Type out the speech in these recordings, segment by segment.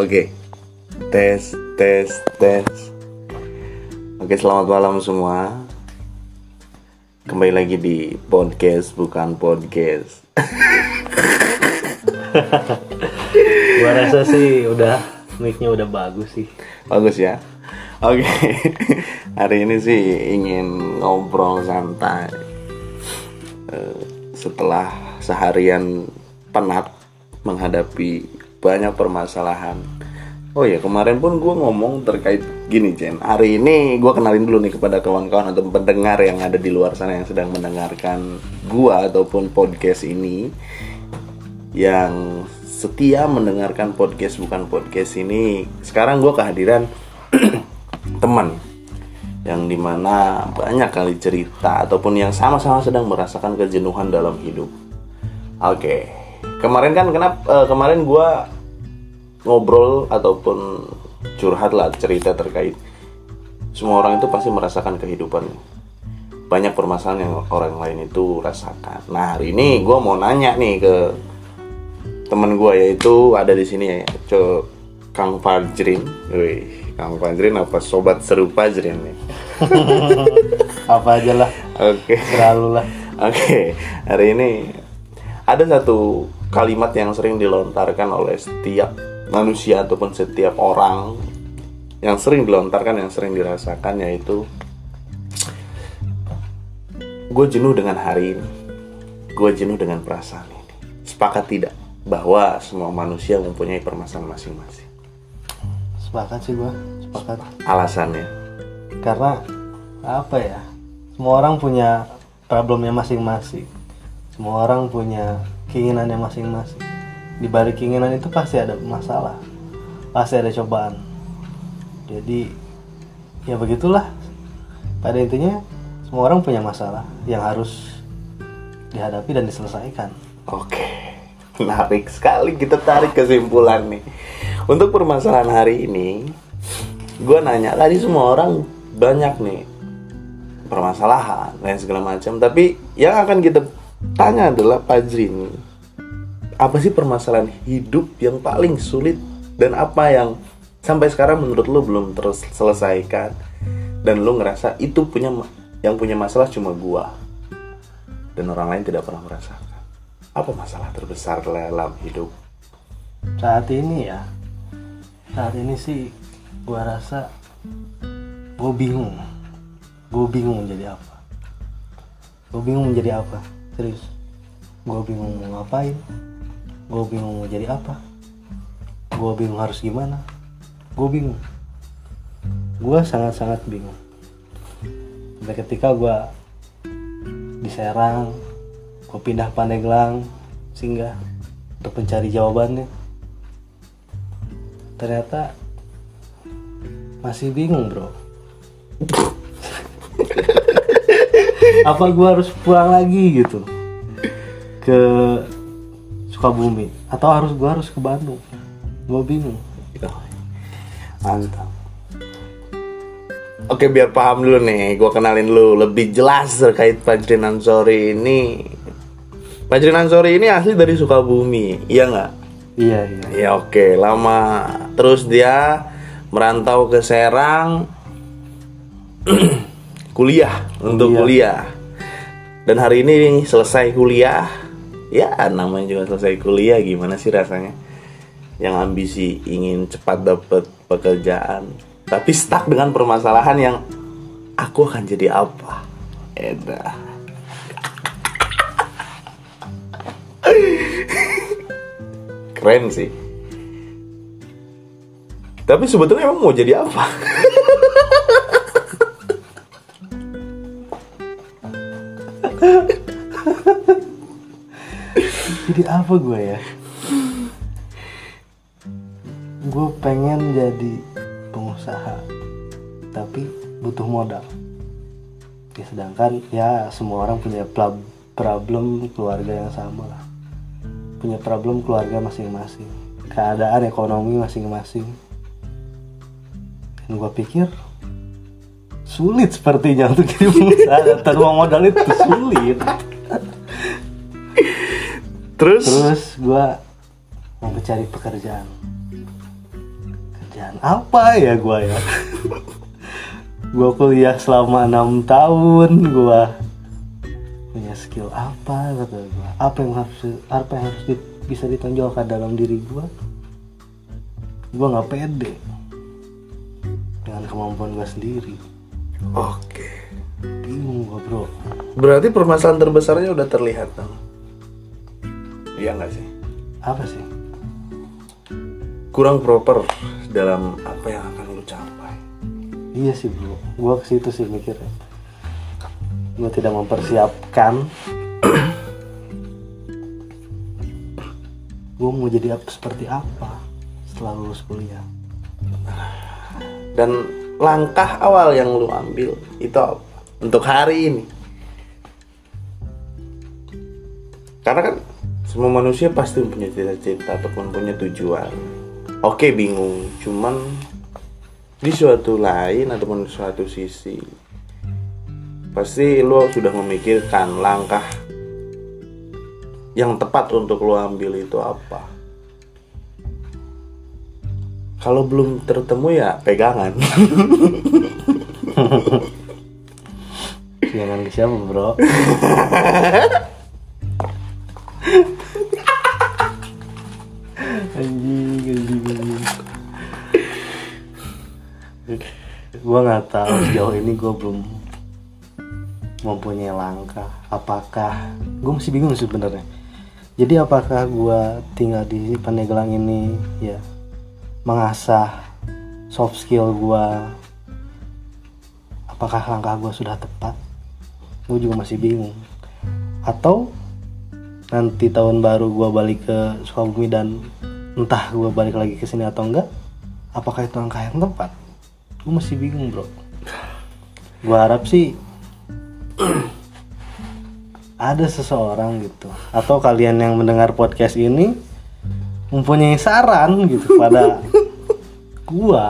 Oke. Tes. Oke, selamat malam semua. Kembali lagi di podcast bukan podcast. Gua rasa sih mic-nya udah bagus sih. Bagus ya. Oke. Hari ini sih ingin ngobrol santai. Setelah seharian penat menghadapi banyak permasalahan. Oh ya, kemarin pun gue ngomong terkait gini, Jen. Hari ini gue kenalin dulu nih kepada kawan-kawan atau pendengar yang ada di luar sana yang sedang mendengarkan gue ataupun podcast ini, yang setia mendengarkan podcast bukan podcast ini. Sekarang gue kehadiran teman yang dimana banyak kali cerita ataupun yang sama-sama sedang merasakan kejenuhan dalam hidup. Oke, kemarin kemarin gue ngobrol ataupun curhat lah, cerita terkait semua orang itu pasti merasakan kehidupan, banyak permasalahan yang orang lain itu rasakan. Nah, hari ini gue mau nanya nih ke teman gue, yaitu ada di sini ya, Kang Fajrin. Wih, Kang Fajrin apa sobat seru Fajrin nih? Apa aja lah. Oke. Selalu lah. Oke, hari ini ada satu kalimat yang sering dilontarkan oleh setiap manusia ataupun setiap orang, yang sering dilontarkan, yang sering dirasakan, yaitu gue jenuh dengan hari ini, gue jenuh dengan perasaan ini. Sepakat tidak bahwa semua manusia mempunyai permasalahan masing-masing? Sepakat sih gue, sepakat. Alasannya? Karena apa ya, semua orang punya problemnya masing-masing, semua orang punya keinginannya masing-masing. Di balik keinginan itu pasti ada masalah, pasti ada cobaan. Jadi ya begitulah, pada intinya semua orang punya masalah yang harus dihadapi dan diselesaikan. Oke, menarik sekali. Kita tarik kesimpulan nih. Untuk permasalahan hari ini, gue nanya, tadi semua orang banyak nih permasalahan dan segala macam, tapi yang akan kita tanya adalah Fajrin, apa sih permasalahan hidup yang paling sulit, dan apa yang sampai sekarang menurut lo belum terselesaikan dan lo ngerasa itu yang punya masalah cuma gua dan orang lain tidak pernah merasakan? Apa masalah terbesar dalam hidup Saat ini sih gua rasa gua bingung menjadi apa. Serius, gua bingung mau ngapain, gue bingung mau jadi apa, gue bingung harus gimana, gue sangat-sangat bingung. Sampai ketika gue di Serang, gue pindah Pandeglang singgah untuk mencari jawabannya. Ternyata masih bingung, bro. Apa gue harus pulang lagi gitu ke Sukabumi, atau gue harus ke Bandung? Gue bingung. Mantap. Oke, biar paham dulu nih, gue kenalin lu lebih jelas terkait Fajrin Ansori ini. Fajrin Ansori ini asli dari Sukabumi, iya nggak? Iya. Ya, oke. Lama terus dia merantau ke Serang kuliah. Dan hari ini selesai kuliah. Ya, namanya juga selesai kuliah, gimana sih rasanya? Yang ambisi ingin cepat dapat pekerjaan, tapi stuck dengan permasalahan yang aku akan jadi apa? Edah. Keren sih. Tapi sebetulnya emang mau jadi apa? Jadi apa gue ya? Gue pengen jadi pengusaha, tapi butuh modal. Ya, sedangkan ya semua orang punya problem keluarga yang sama lah, punya problem keluarga masing-masing, keadaan ekonomi masing-masing. Dan gue pikir sulit sepertinya untuk jadi pengusaha tanpa modal itu sulit. Terus gue mau mencari pekerjaan. Kerjaan apa ya gua ya? Gua kuliah selama 6 tahun, gua punya skill apa kata gua? Apa yang harus bisa ditonjolkan dalam diri gua? Gua nggak pede dengan kemampuan gua sendiri. Oke. Bingung gua, bro. Berarti permasalahan terbesarnya udah terlihat dong. Iya nggak sih? Apa sih? Kurang proper dalam apa yang akan lu capai. Iya sih, bro. Gua ke situ sih mikirnya. Gua tidak mempersiapkan. Gua mau jadi seperti apa setelah lulus kuliah. Dan langkah awal yang lu ambil itu apa? Untuk hari ini. Karena kan semua manusia pasti punya cita-cita ataupun punya tujuan. Oke, bingung, cuman di suatu lain ataupun di suatu sisi pasti lu sudah memikirkan langkah yang tepat untuk lu ambil itu apa. Kalau belum tertemu ya pegangan. Jangan ke siapa, bro? Anjing. Gue nggak tahu sejauh ini gue belum mempunyai langkah. Apakah gue masih bingung sebenarnya. Jadi apakah gue tinggal di Pandeglang ini ya mengasah soft skill gue? Apakah langkah gue sudah tepat? Gue juga masih bingung. Atau nanti tahun baru gue balik ke Sukabumi dan entah gue balik lagi ke sini atau enggak, apakah itu langkah yang tepat? Gue masih bingung, bro. Gue harap sih ada seseorang gitu, atau kalian yang mendengar podcast ini mempunyai saran gitu pada gue.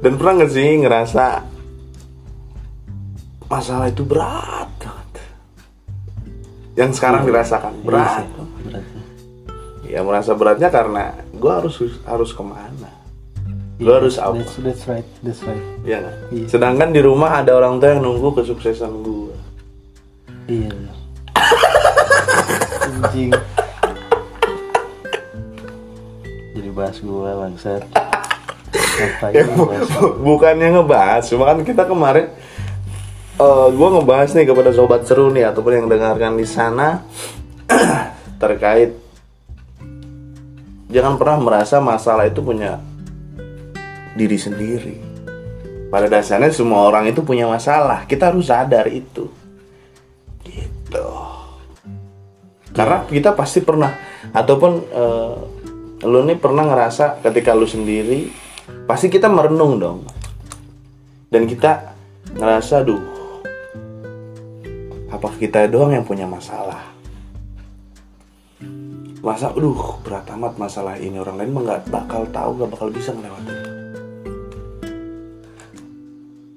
Dan pernah gak sih ngerasa masalah itu berat banget? Yang sekarang dirasakan berat. Ya merasa beratnya karena gue harus kemana? Gue harus apa? That's right. Ya gak? Iya. Sedangkan di rumah ada orang tua yang nunggu kesuksesan gue. Iya. Anjing. Jadi bahas gue bangsat. Ya, bukannya ngebahas, cuma kan kita kemarin gue ngebahas nih kepada sobat seru nih ataupun yang dengarkan di sana terkait jangan pernah merasa masalah itu punya diri sendiri. Pada dasarnya semua orang itu punya masalah. Kita harus sadar itu. Gitu. Karena kita pasti pernah ataupun lu nih pernah ngerasa ketika lu sendiri, pasti kita merenung dong. Dan kita ngerasa, duh, apa kita doang yang punya masalah? Masa, berat amat masalah ini, orang lain mah gak bakal tahu, gak bakal bisa ngelewatin.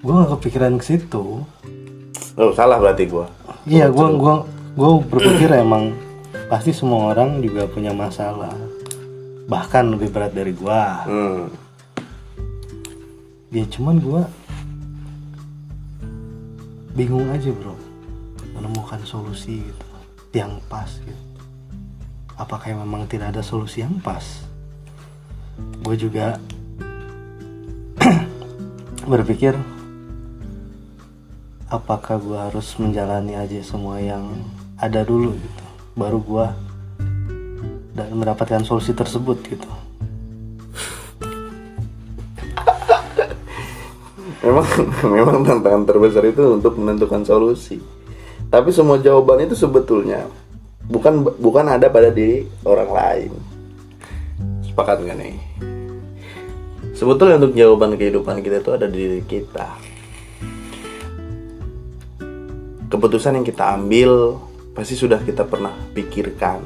Gue gak kepikiran ke situ. Oh, salah berarti gue. Iya, gue berpikir emang pasti semua orang juga punya masalah, bahkan lebih berat dari gue. Ya cuman gue bingung aja, bro, menemukan solusi gitu yang pas gitu. Apakah memang tidak ada solusi yang pas? Gue juga berpikir, apakah gue harus menjalani aja semua yang ada dulu gitu, baru gue dan mendapatkan solusi tersebut gitu. Memang tantangan terbesar itu untuk menentukan solusi. Tapi semua jawaban itu sebetulnya bukan ada pada diri orang lain. Sepakat gak nih? Sebetulnya untuk jawaban kehidupan kita itu ada di diri kita. Keputusan yang kita ambil pasti sudah kita pernah pikirkan.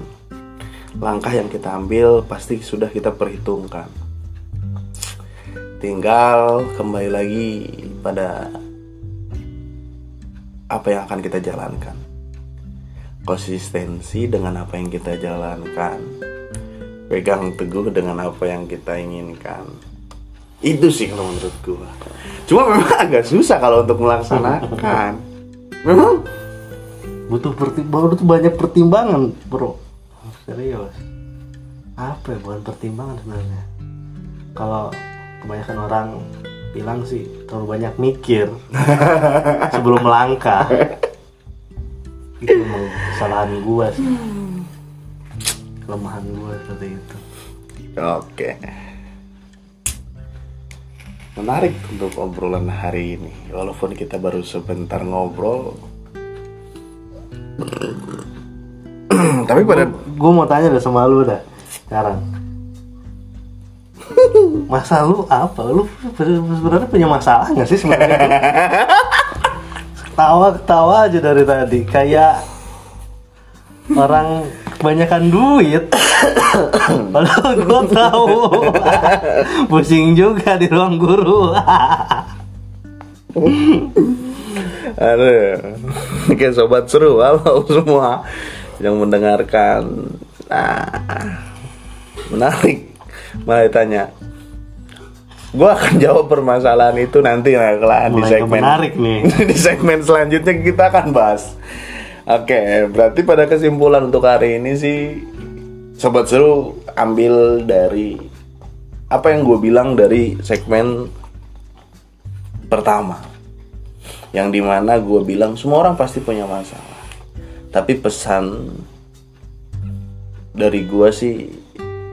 Langkah yang kita ambil pasti sudah kita perhitungkan. Tinggal kembali lagi pada apa yang akan kita jalankan. Konsistensi dengan apa yang kita jalankan. pegang teguh dengan apa yang kita inginkan. Itu sih kalau menurut gua. Cuma memang agak susah kalau untuk melaksanakan. Memang butuh banyak pertimbangan, bro. Serius. Apa ya, bukan pertimbangan sebenarnya. Kalau kebanyakan orang bilang sih terlalu banyak mikir sebelum melangkah. Itu memang kesalahan gua sih. Kelemahan gua seperti itu. oke. Menarik untuk obrolan hari ini. Walaupun kita baru sebentar ngobrol. Tapi pada Gua mau tanya deh sama lu dah sekarang. Masa lu apa? Lu sebenarnya punya masalah nggak sih sebenarnya? Ketawa aja dari tadi, kayak orang kebanyakan duit. Padahal gue tahu. Pusing juga di ruang guru. aduh, oke sobat seru, halo semua yang mendengarkan. Menarik. Mulai tanya. Gua akan jawab permasalahan itu nanti lah di segmen menarik nih. di segmen selanjutnya kita akan bahas. Oke, berarti pada kesimpulan untuk hari ini sih sobat seru ambil dari apa yang gue bilang dari segmen pertama, yang dimana gue bilang semua orang pasti punya masalah, tapi pesan dari gue sih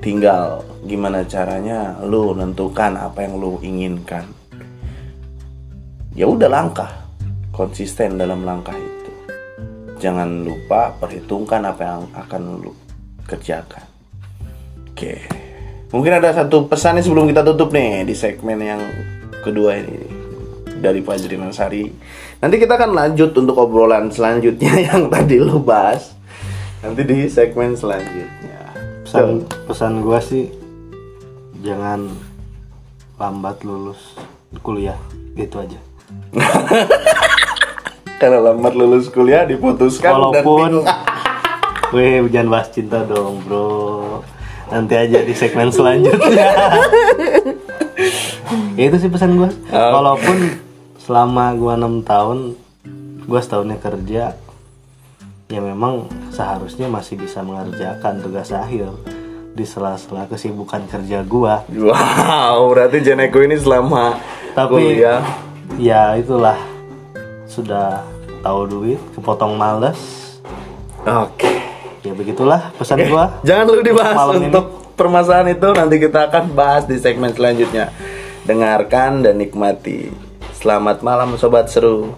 tinggal gimana caranya lu nentukan apa yang lu inginkan. Ya udah, langkah konsisten dalam langkah itu. Jangan lupa perhitungkan apa yang akan lu kerjakan. Oke. Mungkin ada satu pesan nih sebelum kita tutup nih di segmen yang kedua ini dari Fajri Nasari. Nanti kita akan lanjut untuk obrolan selanjutnya yang tadi lu bahas. Nanti di segmen selanjutnya. Pesan gua sih jangan lambat lulus kuliah, gitu aja. Karena lambat lulus kuliah diputuskan walaupun dan weh, jangan bahas cinta dong bro, nanti aja di segmen selanjutnya. Ya itu sih pesan gue. Walaupun selama gue 6 tahun, gue setahunnya kerja, ya memang seharusnya masih bisa mengerjakan tugas akhir di sela-sela kesibukan kerja gue. Wow, berarti Jeneko ini selama kuliah, ya itulah, sudah tahu duit, kepotong males. Oke. Ya begitulah pesan gua. Jangan dulu dibahas malam untuk permasalahan itu, nanti kita akan bahas di segmen selanjutnya. Dengarkan dan nikmati. Selamat malam sobat seru.